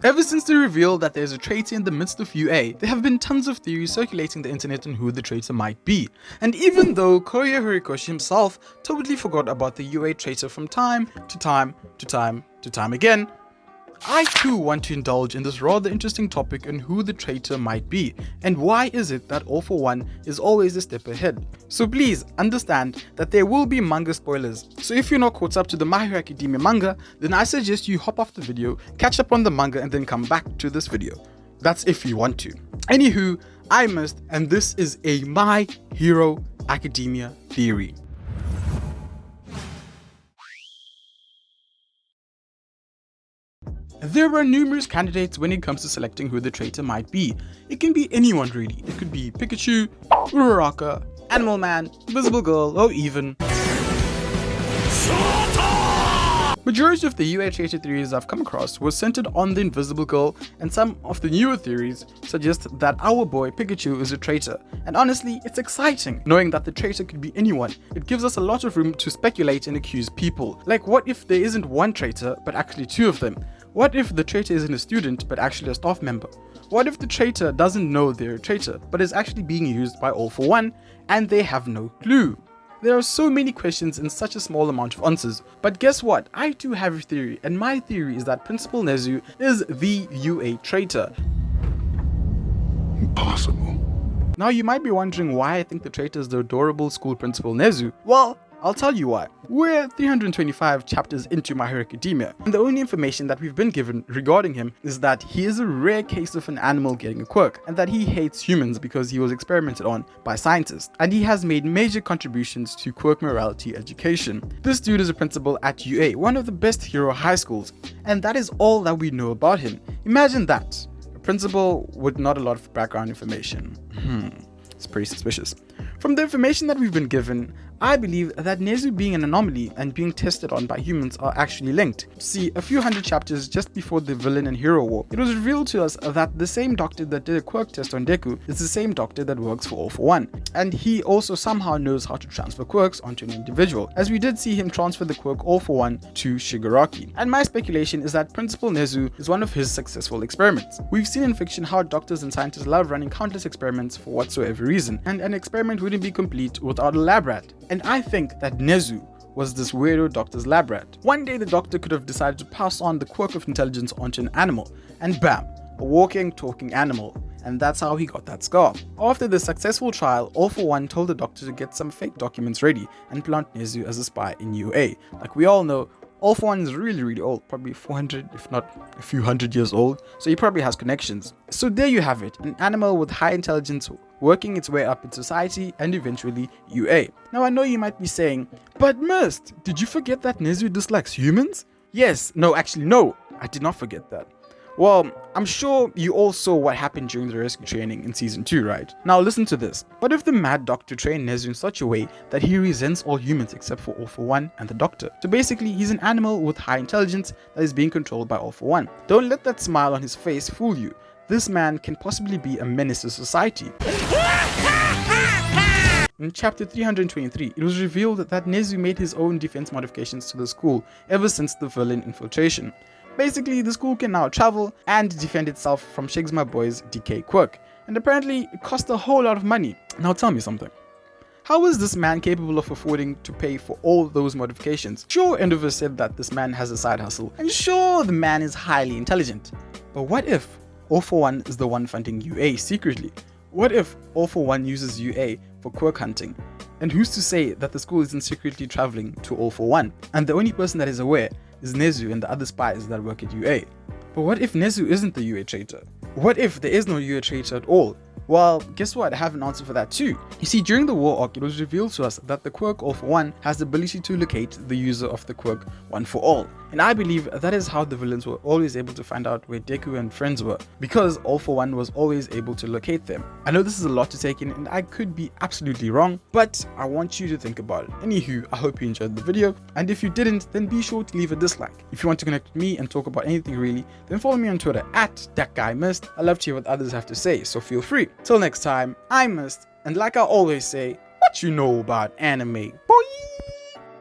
Ever since the reveal that there's a traitor in the midst of UA, there have been tons of theories circulating the internet on who the traitor might be. And even though Koya Horikoshi himself totally forgot about the UA traitor from time to time again, I too want to indulge in this rather interesting topic on who the traitor might be, and why is it that All For One is always a step ahead. So please understand that there will be manga spoilers, so if you're not caught up to the My Hero Academia manga, then I suggest you hop off the video, catch up on the manga, and then come back to this video. That's if you want to. Anywho, I missed, and this is a My Hero Academia theory. There are numerous candidates when it comes to selecting who the traitor might be. It can be anyone really. It could be Pikachu, Uraraka, Animal Man, Invisible Girl, or even... Majority of the U.A Traitor theories I've come across was centered on the Invisible Girl, and some of the newer theories suggest that our boy Pikachu is a traitor. And honestly, it's exciting knowing that the traitor could be anyone. It gives us a lot of room to speculate and accuse people. Like, what if there isn't one traitor but actually two of them? What if the traitor isn't a student but actually a staff member? What if the traitor doesn't know they're a traitor but is actually being used by All For One and they have no clue? There are so many questions in such a small amount of answers, but guess what? I too have a theory, and my theory is that Principal Nezu is the UA traitor. Impossible. Now you might be wondering why I think the traitor is the adorable school principal Nezu. Well, I'll tell you why. We're 325 chapters into My Hero Academia, and the only information that we've been given regarding him is that he is a rare case of an animal getting a quirk, and that he hates humans because he was experimented on by scientists, and he has made major contributions to quirk morality education. This dude is a principal at UA, one of the best hero high schools, and that is all that we know about him. Imagine that. A principal with not a lot of background information. It's pretty suspicious. From the information that we've been given, I believe that Nezu being an anomaly and being tested on by humans are actually linked. See, a few hundred chapters just before the villain and hero war, it was revealed to us that the same doctor that did a quirk test on Deku is the same doctor that works for All For One, and he also somehow knows how to transfer quirks onto an individual, as we did see him transfer the quirk All For One to Shigaraki. And my speculation is that Principal Nezu is one of his successful experiments. We've seen in fiction how doctors and scientists love running countless experiments for whatsoever reason, and an experiment wouldn't be complete without a lab rat. And I think that Nezu was this weirdo doctor's lab rat. One day the doctor could have decided to pass on the quirk of intelligence onto an animal, and bam, a walking, talking animal. And that's how he got that scar. After the successful trial, All For One told the doctor to get some fake documents ready and plant Nezu as a spy in UA. Like we all know, All For One is really old, probably 400 if not a few hundred years old, so he probably has connections. So there you have it, an animal with high intelligence working its way up in society and eventually UA. Now I know you might be saying, but Mist, did you forget that Nezu dislikes humans? Yes, no, actually no, I did not forget that. Well, I'm sure you all saw what happened during the rescue training in season 2, right? Now listen to this. What if the mad doctor trained Nezu in such a way that he resents all humans except for All For One and the doctor? So basically, he's an animal with high intelligence that is being controlled by All For One. Don't let that smile on his face fool you. This man can possibly be a menace to society. In chapter 323, it was revealed that Nezu made his own defense modifications to the school ever since the villain infiltration. Basically, the school can now travel and defend itself from Shigma Boy's decay quirk, and apparently it cost a whole lot of money. Now tell me something. How is this man capable of affording to pay for all those modifications? Sure, Endover said that this man has a side hustle, and sure, the man is highly intelligent. But what if All For One is the one funding UA secretly? What if All For One uses UA for quirk hunting? And who's to say that the school isn't secretly traveling to All For One, and the only person that is aware is Nezu and the other spies that work at UA? But what if Nezu isn't the UA traitor? What if there is no UA traitor at all? Well, guess what? I have an answer for that too. You see, during the war arc, it was revealed to us that the quirk All For One has the ability to locate the user of the quirk One For All. And I believe that is how the villains were always able to find out where Deku and friends were, because All For One was always able to locate them. I know this is a lot to take in and I could be absolutely wrong, but I want you to think about it. Anywho, I hope you enjoyed the video, and if you didn't, then be sure to leave a dislike. If you want to connect with me and talk about anything really, then follow me on Twitter at ThatGuyMist. I love to hear what others have to say, so feel free. Till next time, I'm Mist, and like I always say, what you know about anime, boy?